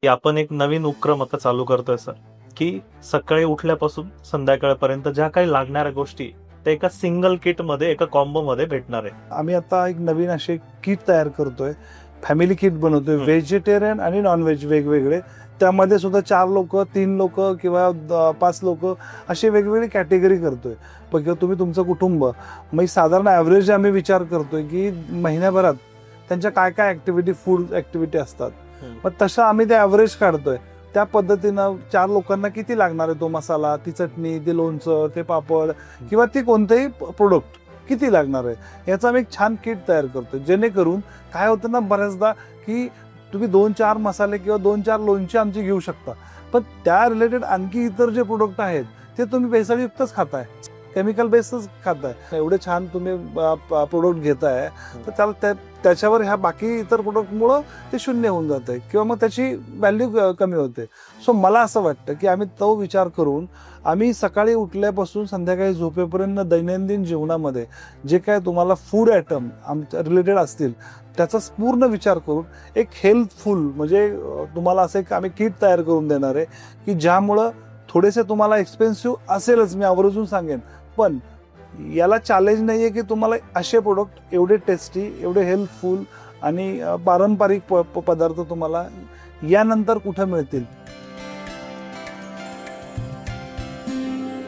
की आपण एक नवीन उपक्रम आता चालू करतोय सर, की सकाळी उठल्यापासून संध्याकाळपर्यंत ज्या काही लागणाऱ्या गोष्टी त्या एका सिंगल किट मध्ये, एका कॉम्बो मध्ये भेटणार आहे. आम्ही आता एक नवीन असे किट तयार करतोय, फॅमिली किट बनवतोय, व्हेजिटेरियन आणि नॉनव्हेज वेगवेगळे. त्यामध्ये सुद्धा 4 लोक, 3 लोक किंवा 5 लोक अशी वेगवेगळी कॅटेगरी करतोय. पण तुम्ही तुमचं कुटुंब मग साधारण ॲव्हरेज आम्ही विचार करतोय की महिन्याभरात त्यांच्या काय काय ॲक्टिव्हिटी, फूड ॲक्टिव्हिटी असतात. मग तसं आम्ही ते ॲव्हरेज काढतोय. त्या पद्धतीनं 4 लोकांना किती लागणार आहे तो मसाला, ती चटणी, ते लोणचं, ते पापड किंवा ती कोणतेही प्रोडक्ट किती लागणार आहे याचा आम्ही एक छान किट तयार करतो. जेणेकरून काय होतं ना, बऱ्याचदा की तुम्ही 2-4 मसाले किंवा 2-4 लोणचे आमची घेऊ शकता, पण त्या रिलेटेड आणखी इतर जे प्रोडक्ट आहेत ते तुम्ही भेसळयुक्तच खाताय, केमिकल बेस्डच खाताय. एवढे छान तुम्ही प्रोडक्ट घेताय तर त्याच्यावर ह्या बाकी इतर प्रोडक्टमुळं ते शून्य होऊन जात आहे किंवा मग त्याची व्हॅल्यू कमी होते. सो मला असं वाटतं की आम्ही तो विचार करून आम्ही सकाळी उठल्यापासून संध्याकाळी झोपेपर्यंत दैनंदिन जीवनामध्ये जे काय तुम्हाला फूड आयटम आमच्या रिलेटेड असतील त्याचा पूर्ण विचार करून एक हेल्थफुल म्हणजे तुम्हाला असं एक आम्ही किट तयार करून देणार आहे की ज्यामुळं थोडेसे तुम्हाला एक्सपेन्सिव्ह असेलच, मी आवर्जून सांगेन, पण याला चॅलेंज नाही आहे की तुम्हाला असे प्रोडक्ट एवढे टेस्टी, एवढे हेल्थफुल आणि पारंपरिक पदार्थ तुम्हाला यानंतर कुठे मिळतील.